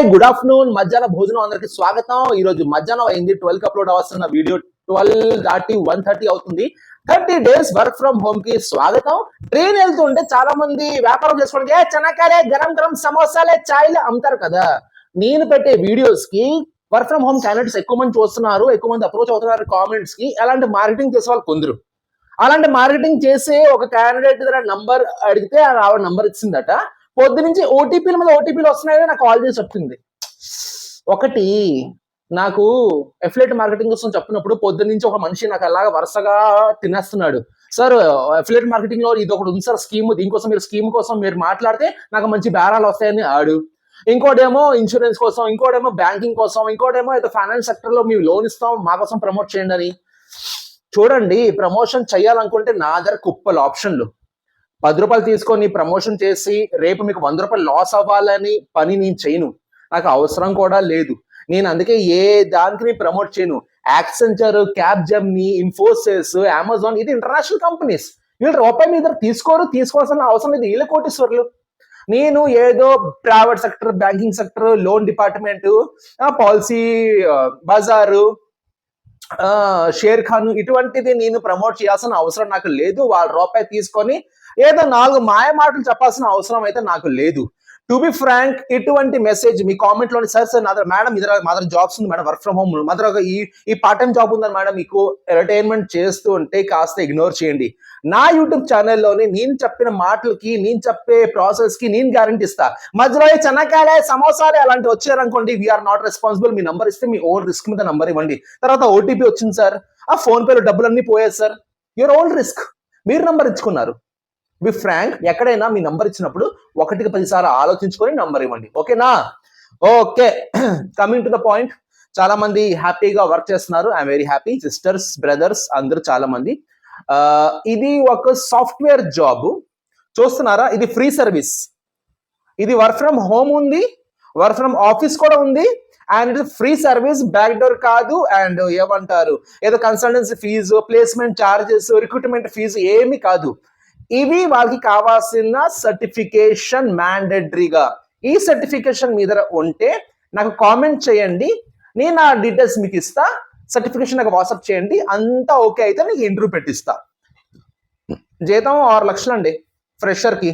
Good afternoon. మధ్యాహ్నం భోజనం అందరికి స్వాగతం. ఈ రోజు మధ్యాహ్నం అయింది, 12 కి అప్లోడ్ అవస్తున్న వీడియో 12 దాటి 1:30 అవుతుంది. 30 డేస్ వర్క్ ఫ్రమ్ హోమ్ కి స్వాగతం. ట్రైన్ వెళ్తుంటే చాలా మంది వ్యాపారం చేసుకోవడానికి చెనక్కాయలే, గరం గరం సమోసాలే, చాయ్లే అమ్ముతారు కదా. నేను పెట్టే వీడియోస్ కి వర్క్ ఫ్రమ్ హోమ్ క్యాండిడేట్స్ ఎక్కువ మంది చూస్తున్నారు, ఎక్కువ మంది అప్రోచ్ అవుతున్నారు కామెంట్స్ కి. అలాంటి మార్కెటింగ్ చేసే వాళ్ళు కొందరు. అలాంటి మార్కెటింగ్ చేసే ఒక క్యాండిడేట్ దగ్గర నంబర్ అడిగితే ఆవిడ నంబర్ ఇచ్చిందట. పొద్దు నుంచి ఓటీపీల మీద ఓటీపీలు వస్తున్నాయని నాకు కాల్ చేసి చెప్తుంది. ఒకటి, నాకు ఎఫిలియేట్ మార్కెటింగ్ కోసం చెప్పినప్పుడు పొద్దు నుంచి ఒక మనిషి నాకు అలాగా వరుసగా తినేస్తున్నాడు. సార్, ఎఫిలియేట్ మార్కెటింగ్ లో ఇది ఒకటి ఉంది సార్ స్కీమ్, దీనికోసం మీరు స్కీమ్ కోసం మీరు మాట్లాడితే నాకు మంచి బేరాలు వస్తాయని ఆడు. ఇంకోటేమో ఇన్సూరెన్స్ కోసం, ఇంకోటేమో బ్యాంకింగ్ కోసం, ఇంకోటేమో ఏదో ఫైనాన్స్ సెక్టర్ లో మేము లోన్ ఇస్తాం మా కోసం ప్రమోట్ చేయండి అని. చూడండి, ప్రమోషన్ చేయాలనుకుంటే నా దగ్గర కుప్పలు ఆప్షన్లు. 10 రూపాయలు తీసుకొని ప్రమోషన్ చేసి రేపు మీకు 100 రూపాయలు లాస్ అవ్వాలని పని నేను చేయను, నాకు అవసరం కూడా లేదు. నేను అందుకే ఏ దానికి ప్రమోట్ చేయను. యాక్సెంచర్, క్యాప్జెమిని, ఇన్ఫోసిస్, అమెజాన్, ఇది ఇంటర్నేషనల్ కంపెనీస్. వీళ్ళు రూపాయి మీద తీసుకోవాల్సిన అవసరం లేదు. వీళ్ళ కోటీశ్వర్లు. నేను ఏదో private sector, banking sector, loan department, policy బజారు, షేర్ ఖాన్, ఇటువంటిది నేను ప్రమోట్ చేయాల్సిన అవసరం నాకు లేదు. వాళ్ళ రూపాయి తీసుకొని ఏదో 4 మాయ మాటలు చెప్పాల్సిన అవసరం అయితే నాకు లేదు. టు బి ఫ్రాంక్, ఇటువంటి మెసేజ్ మీ కామెంట్ లోని సార్ నా దగ్గర మేడం మా దగ్గర జాబ్స్ ఉంది మేడం, వర్క్ ఫ్రమ్ హోమ్, మా దగ్గర ఈ పార్ట్ టైం జాబ్ ఉందని మేడం, మీకు ఎంటర్టైన్మెంట్ చేస్తూ ఉంటే కాస్త ఇగ్నోర్ చేయండి. నా యూట్యూబ్ ఛానల్లోని నేను చెప్పిన మాటలకి, నేను చెప్పే ప్రాసెస్ కి నేను గ్యారంటీ ఇస్తా. మధ్యలో చెనక్కాయలే, సమోసాలే అలాంటివి వచ్చారనుకోండి, వీఆర్ నాట్ రెస్పాన్సిబుల్. మీ నంబర్ ఇస్తే మీ ఓన్ రిస్క్ మీద నంబర్ ఇవ్వండి. తర్వాత ఓటీపీ వచ్చింది సార్, ఆ ఫోన్ పేలో డబ్బులన్నీ పోయాయి సార్, యువర్ ఓన్ రిస్క్. మీరు నంబర్ ఇచ్చుకున్నారు. బి ఫ్రాంక్, ఎక్కడైనా మీ నంబర్ ఇచ్చినప్పుడు 1కి 10 సార్లు ఆలోచించుకొని నంబర్ ఇవ్వండి, ఓకేనా? Okay, coming to the point. చాలా మంది హ్యాపీగా వర్క్ చేస్తున్నారు. I'm very happy. Sisters, brothers అందరూ చాలా మంది. ఇది ఒక సాఫ్ట్వేర్ జాబ్ చూస్తున్నారా? ఇది ఫ్రీ సర్వీస్. ఇది వర్క్ ఫ్రమ్ హోమ్ ఉంది, వర్క్ ఫ్రమ్ ఆఫీస్ కూడా ఉంది. అండ్ ఇది ఫ్రీ సర్వీస్, బ్యాక్ డోర్ కాదు. అండ్ ఏమంటారు, ఏదో consultancy fee, placement charges, recruitment fee ఏమి కాదు. ఇవి వాళ్ళకి కావాల్సిన సర్టిఫికేషన్ మ్యాండేటరీగా. ఈ సర్టిఫికేషన్ మీద ఉంటే నాకు కామెంట్ చేయండి, నేను ఆ డీటెయిల్స్ మీకు ఇస్తా. సర్టిఫికేషన్ నాకు వాట్సాప్ చేయండి, అంతా ఓకే అయితే నీకు ఇంటర్వ్యూ పెట్టిస్తా. జీతం 6 లక్షలు అండి ఫ్రెషర్కి.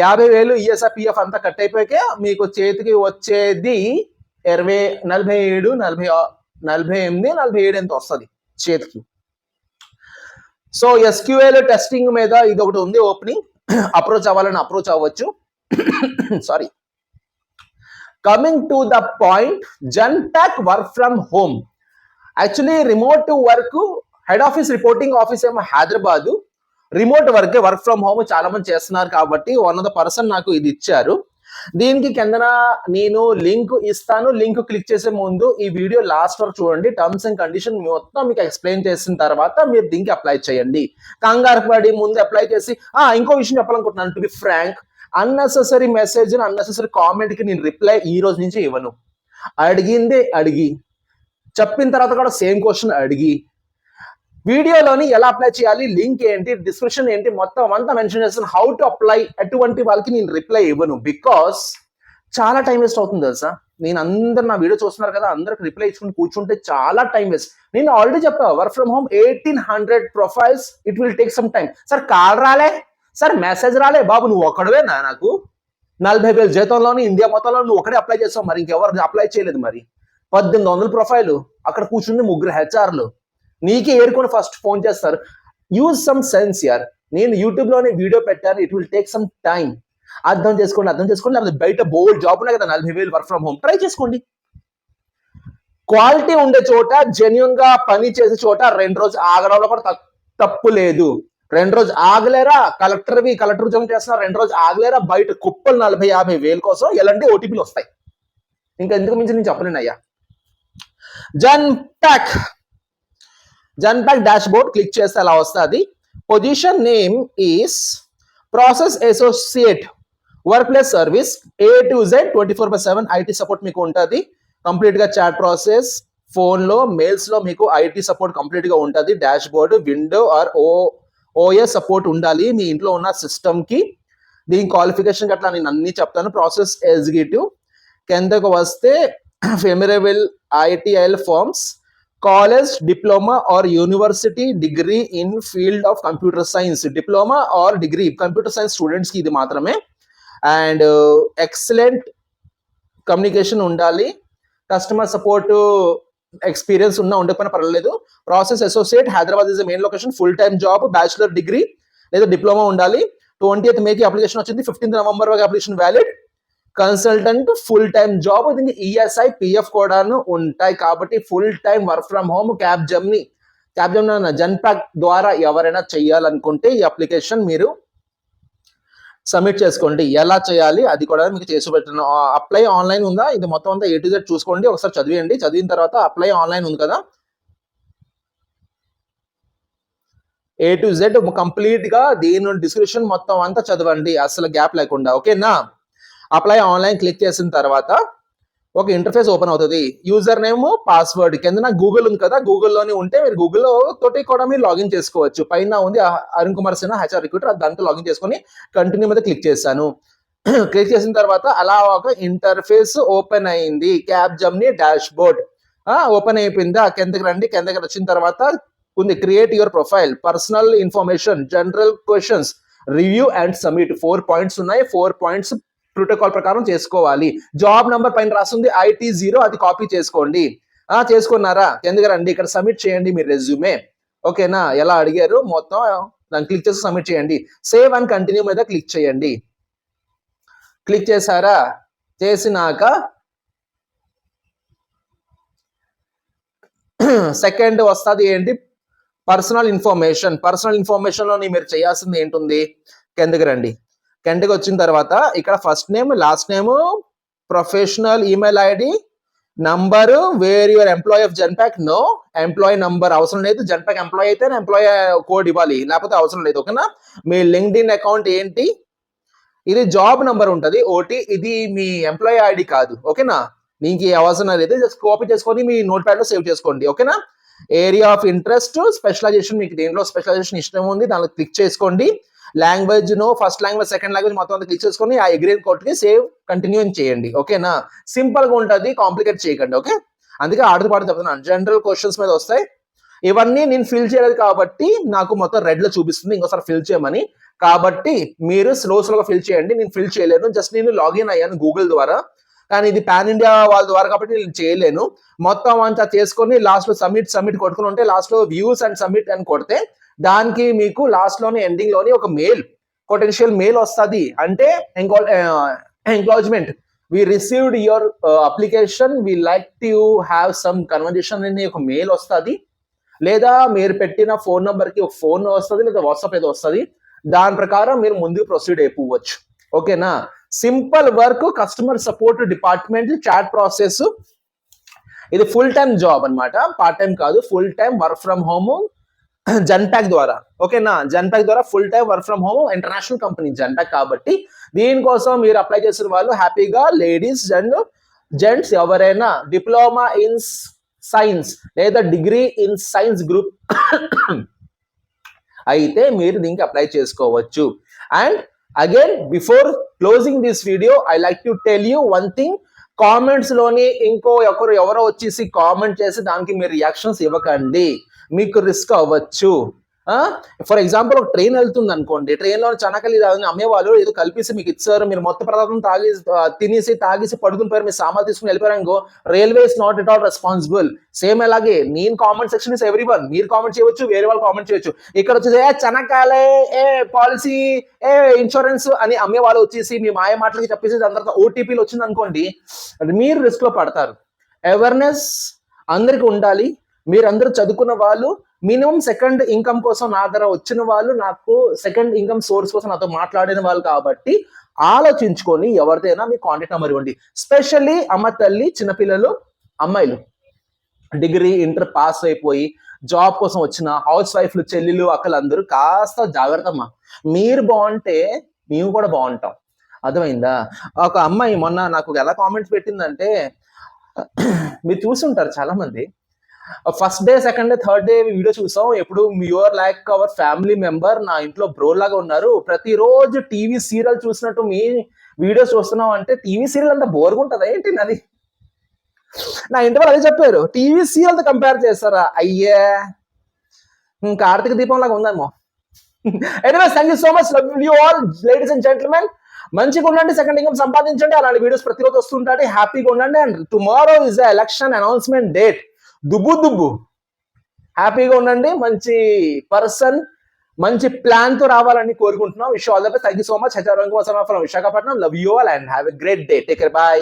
50,000 ఈఎస్ఐ పిఎఫ్ అంతా కట్ అయిపోయాకే మీకు చేతికి వచ్చేది 47, 48, 47 ఎంత వస్తుంది చేతికి. సో ఎస్క్యూఎల్ టెస్టింగ్ మీద ఇది ఒకటి ఉంది ఓపెనింగ్. అప్రోచ్ అవ్వాలని అప్రోచ్ అవ్వచ్చు. Sorry, coming to the point, Genpact work from home. Actually remote work, head office reporting office ఏమో Hyderabad, remote work work from home చాలా మంది చేస్తున్నారు కాబట్టి వన్ ఆఫ్ ద పర్సన్ నాకు ఇది ఇచ్చారు. దీనికి కిందన నేను లింక్ ఇస్తాను. లింక్ క్లిక్ చేసే ముందు ఈ వీడియో లాస్ట్ వరకు చూడండి. టర్మ్స్ అండ్ కండిషన్ మొత్తం మీకు ఎక్స్ప్లెయిన్ చేసిన తర్వాత మీరు దీనికి అప్లై చేయండి. కంగారు పడి ముందు అప్లై చేసి ఇంకో విషయం చెప్పాలనుకుంటున్నాను. To be frank, unnecessary message, unnecessary comment కి నేను రిప్లై ఈ రోజు నుంచి ఇవ్వను. అడిగిందే అడిగి, చెప్పిన తర్వాత కూడా సేమ్ క్వశ్చన్ అడిగి, వీడియోలోని ఎలా అప్లై చేయాలి, లింక్ ఏంటి, డిస్క్రిప్షన్ ఏంటి, మొత్తం అంతా మెన్షన్ చేస్తాను. హౌ టు అప్లై, అటువంటి వాళ్ళకి నేను రిప్లై ఇవ్వను. బికాస్ చాలా టైం వేస్ట్ అవుతుంది తెలుసా. నేను అందరు నా వీడియో చూస్తున్నారు కదా, అందరికి రిప్లై ఇచ్చుకుని కూర్చుంటే చాలా టైం వేస్ట్. నేను ఆల్రెడీ చెప్పా, work from home 1800 profiles, it will take some time. Sir call రాలే, సార్ మెసేజ్ రాలే, బాబు నువ్వు ఒక్కడవేనా? నాకు 40,000 జీతంలోని ఇండియా మొత్తంలో నువ్వు ఒకటే అప్లై చేస్తావు, మరి ఇంకెవరు అప్లై చేయలేదు. మరి 1800 ప్రొఫైల్, అక్కడ కూర్చుంది 3 హెచ్ఆర్లు. నీకే ఏరుకొని ఫస్ట్ ఫోన్ చేస్తారు. యూజ్ సమ్ సెన్స్ యార్. నేను యూట్యూబ్ లోనే వీడియో పెట్టాను, it will take some time. అర్థం చేసుకోండి. లేకపోతే బయట బోల్డ్ జాబ్ ఉన్నాయి కదా, 40,000 వర్క్ ఫ్రమ్ హోమ్, ట్రై చేసుకోండి. క్వాలిటీ ఉండే చోట, జెన్యున్ గా పని చేసే చోట 2 రోజులు ఆగడంలో కూడా తప్పు లేదు. 2 రోజులు ఆగలేరా? కలెక్టర్ ఉద్యోగం చేస్తున్నారు, 2 రోజులు ఆగలేరా? బయట కుప్పలు 40,000-50,000 కోసం ఎలాంటి ఓటీపీలు వస్తాయి. ఇంకా ఎందుకు మించి నేను చెప్పలేను అయ్యా. జన్టాక్ డాష్ బోర్డ్ క్లిక్ చేస్తే అలా వస్తుంది. Position name is process associate, work place service, A to Z 24/7 IT support మీకు ఉంటుంది. కంప్లీట్ గా చాట్ ప్రాసెస్, ఫోన్ లో, మెయిల్స్ లో మీకు ఐటీ సపోర్ట్ కంప్లీట్ గా ఉంటుంది. Dash board, window are OS support ఉండాలి మీ ఇంట్లో ఉన్న సిస్టమ్ కి. దీని క్వాలిఫికేషన్ అట్లా నేను అన్ని చెప్తాను. ప్రాసెస్ ఎగ్జిక్యూటివ్, కిందకు వస్తే ఫెమరబుల్ ITIL ఫార్మ్స్, college, diploma or university degree in field of computer science, diploma or degree computer science స్టూడెంట్స్కి ఇది మాత్రమే. అండ్ ఎక్సలెంట్ కమ్యూనికేషన్ ఉండాలి, కస్టమర్ సపోర్ట్ ఎక్స్పీరియన్స్ ఉండకపోయినా పర్వాలేదు. Process associate, Hyderabad is main location, full time job, bachelor degree లేదా diploma ఉండాలి. 20th మేకి application వచ్చింది, 15th నవంబర్ వరకు application valid. Consultant full time job, దీనికి ESI PF కూడాను ఉంటాయి కాబట్టి full time work from home. Cab జమ్ని Genpact ద్వారా ఎవరైనా చేయాలనుకుంటే ఈ అప్లికేషన్ మీరు సబ్మిట్ చేసుకోండి. ఎలా చేయాలి అది కూడా మీకు చేసి పెట్టిన అప్లై ఆన్లైన్ ఉందా, ఇది మొత్తం అంతా A to Z చూసుకోండి, ఒకసారి చదివేయండి. చదివిన తర్వాత అప్లై ఆన్లైన్ ఉంది కదా, A to Z కంప్లీట్ గా దీని డిస్క్రిప్షన్ మొత్తం అంతా చదవండి, అసలు గ్యాప్ లేకుండా. ఓకేనా? అప్లై ఆన్లైన్ క్లిక్ చేసిన తర్వాత ఒక ఇంటర్ఫేస్ ఓపెన్ అవుతుంది. యూజర్ నేమ్, పాస్వర్డ్ కింద గూగుల్ ఉంది కదా, గూగుల్లోనే ఉంటే మీరు గూగుల్లో తోటి కూడా మీరు లాగిన్ చేసుకోవచ్చు. పైన ఉంది అరుణ్ కుమార్ సిన్హా HR రిక్రూటర్, దాంతో లాగిన్ చేసుకొని కంటిన్యూ మీద క్లిక్ చేశాను. క్లిక్ చేసిన తర్వాత అలా ఒక ఇంటర్ఫేస్ ఓపెన్ అయింది. క్యాబ్ జమ్ని డాష్ బోర్డ్ ఓపెన్ అయిపోయింది. కిందకి రండి. కిందకి వచ్చిన తర్వాత ఉంది create your profile, personal information, general questions, review and submit. 4 points ఉన్నాయి. 4 పాయింట్స్ ప్రోటోకాల్ ప్రకారం చేసుకోవాలి. జాబ్ నంబర్ పైన రాస్తుంది IT0, అది కాపీ చేసుకోండి. చేసుకున్నారా? కిందకి రండి, ఇక్కడ సబ్మిట్ చేయండి మీ రెజ్యూమే. ఓకేనా? ఎలా అడిగారు మొత్తం దాన్ని క్లిక్ చేసి సబ్మిట్ చేయండి. సేవ్ అండ్ కంటిన్యూ మీద క్లిక్ చేయండి. క్లిక్ చేశారా? చేసినాక సెకండ్ వస్తుంది ఏంటి, పర్సనల్ ఇన్ఫర్మేషన్. పర్సనల్ ఇన్ఫర్మేషన్ లో మీరు చేయాల్సింది ఏంటుంది, కిందకి రండి. కిందకి వచ్చిన తర్వాత ఇక్కడ first name, last name, professional email ID, number, where your employee of Genpact, no employee number అవసరం లేదు. జన్పాక్ ఎంప్లాయీ అయితే ఎంప్లాయీ కోడ్ ఇవ్వాలి, లేకపోతే అవసరం లేదు. ఓకేనా? మీ లింక్డ్ఇన్ అకౌంట్ ఏంటి, ఇది జాబ్ నంబర్ ఉంటుంది OT, ఇది మీ ఎంప్లాయీ ID కాదు. ఓకేనా? నీకు అవసరం లేదు, జస్ట్ కాపీ చేసుకొని మీ నోట్ ప్యాడ్ లో సేవ్ చేసుకోండి. ఓకేనా? ఏరియా ఆఫ్ ఇంట్రెస్ట్, స్పెషలైజేషన్, మీకు దేంట్లో స్పెషలైజేషన్ ఇష్టం ఉంది దానిలో క్లిక్ చేసుకోండి. Language no, first language, second language మొత్తం అంతా క్లిక్ చేసుకొని ఆ అగ్రీ కొట్టుకి సేవ్ కంటిన్యూ చేయండి. ఓకేనా? సింపుల్ గా ఉంటుంది, కాంప్లికేట్ చేయకండి. ఓకే? అందుకే ఆడుతూ పాటు చెప్తున్నాను, జనరల్ క్వశ్చన్స్ మీద వస్తాయి. ఇవన్నీ నేను ఫిల్ చేయలేదు కాబట్టి నాకు మొత్తం రెడ్ లో చూపిస్తుంది, ఇంకోసారి ఫిల్ చేయమని. కాబట్టి మీరు స్లోగా ఫిల్ చేయండి. నేను ఫిల్ చేయలేను, జస్ట్ నేను లాగిన్ అయ్యాను గూగుల్ ద్వారా, కానీ ఇది పాన్ ఇండియా వాళ్ళ ద్వారా కాబట్టి నేను చేయలేను. మొత్తం అంతా చేసుకొని లాస్ట్ లో సబ్మిట్ కొట్టుకుని ఉంటే లాస్ట్ లో వ్యూస్ అండ్ సబ్మిట్ అని కొడితే దానికి మీకు లాస్ట్ లోని ఎండింగ్ లోని ఒక మెయిల్, పొటెన్షియల్ మెయిల్ వస్తుంది. అంటే acknowledgement, we received your application, we like to have some conversation అనే ఒక మెయిల్ వస్తుంది. లేదా మీరు పెట్టిన ఫోన్ నంబర్ కి ఒక ఫోన్ వస్తుంది, లేదా వాట్సాప్ ఏదో వస్తుంది. దాని ప్రకారం మీరు ముందుకు ప్రొసీడ్ అయిపోవచ్చు. ఓకేనా? Simple work, customer support department, chat process. ఇది ఫుల్ టైమ్ జాబ్ అన్నమాట, పార్ట్ టైం కాదు, full time work from home Genpact ద్వారా. ఓకేనా? జన్పాక్ ద్వారా full time work from home, international company Genpact కాబట్టి దీనికోసం మీరు అప్లై చేసిన వాళ్ళు హ్యాపీగా లేడీస్ అండ్ జెంట్స్ ఎవరైనా డిప్లొమా ఇన్ సైన్స్ లేదా డిగ్రీ ఇన్ సైన్స్ గ్రూప్ అయితే మీరు దీనికి అప్లై చేసుకోవచ్చు. And again before closing this video I like to tell you one thing, comments లోని ఎవరో వచ్చేసి కామెంట్ చేసి దానికి మీరు రియాక్షన్స్ ఇవ్వకండి, మీకు రిస్క్ అవ్వచ్చు. ఫర్ ఎగ్జాంపుల్ ఒక ట్రైన్ వెళ్తుంది అనుకోండి, ట్రైన్ లో చనకలి అమ్మేవాళ్ళు ఏదో కలిపేసి మీకు ఇచ్చారు, మీరు మొత్తం పదార్థం తినేసి తాగేసి పడుకుని పోయారు, మీ సామాన్ తీసుకుని వెళ్ళిపోయారు అనుకో, railway is not at all responsible. Same అలాగే నేను comment section is every one, మీరు కామెంట్ చేయవచ్చు, వేరే వాళ్ళు కామెంట్ చేయొచ్చు. ఇక్కడ వచ్చేసి చనకాలే, పాలసీ, ఇన్సూరెన్స్ అని అమ్మే వాళ్ళు వచ్చేసి మీ మాయ మాటలకి చెప్పేసి దాని తర్వాత OTPలు వచ్చింది అనుకోండి, మీరు రిస్క్ లో పడతారు. అవేర్నెస్ అందరికి ఉండాలి. మీరందరూ చదువుకున్న వాళ్ళు, మినిమం సెకండ్ ఇన్కమ్ కోసం నా దగ్గర వచ్చిన వాళ్ళు, నాకు సెకండ్ ఇన్కమ్ సోర్స్ కోసం నాతో మాట్లాడిన వాళ్ళు కాబట్టి ఆలోచించుకొని ఎవరిదైనా మీ కాంటాక్ట్ నెంబర్ ఇవ్వండి. స్పెషల్లీ అమ్మ తల్లి, చిన్నపిల్లలు, అమ్మాయిలు డిగ్రీ ఇంటర్ పాస్ అయిపోయి జాబ్ కోసం వచ్చిన హౌస్ వైఫ్లు, చెల్లెలు, అక్కలు అందరూ కాస్త జాగ్రత్త అమ్మా. మీరు బాగుంటే మేము కూడా బాగుంటాం. అర్థమైందా? ఒక అమ్మాయి మొన్న నాకు ఎలా కామెంట్స్ పెట్టిందంటే, మీరు చూసుంటారు చాలా మంది, first day, second day, third day video చూసాం, ఎప్పుడు you are like our family member, నా ఇంట్లో బ్రో లాగా ఉన్నారు, ప్రతిరోజు టీవీ సీరియల్ చూసినట్టు వీడియోస్ చూస్తున్నావు అంటే టీవీ సీరియల్ అంతా బోర్గా ఉంటుందా ఏంటి నాది? నా ఇంటి వాళ్ళు అదే చెప్పారు, టీవీ సీరియల్తో కంపేర్ చేస్తారా? అయ్యే కార్తీక దీపం లాగా ఉందేమో. Anyways thank you so much, love you all ladies and gentlemen. మంచిగా ఉండండి, సెకండ్ ఇన్కమ్ సంపాదించండి, అలాంటి వీడియోస్ ప్రతిరోజు వస్తుంటాయి. హ్యాపీగా ఉండండి. And tomorrow is the election announcement date. దుబ్బు హ్యాపీగా ఉండండి. మంచి పర్సన్, మంచి ప్లాన్ తో రావాలని కోరుకుంటున్నాం. Wish all the best. Thank you so much. HR from Visakhapatnam. Love you all and have a great day. Take care. Bye.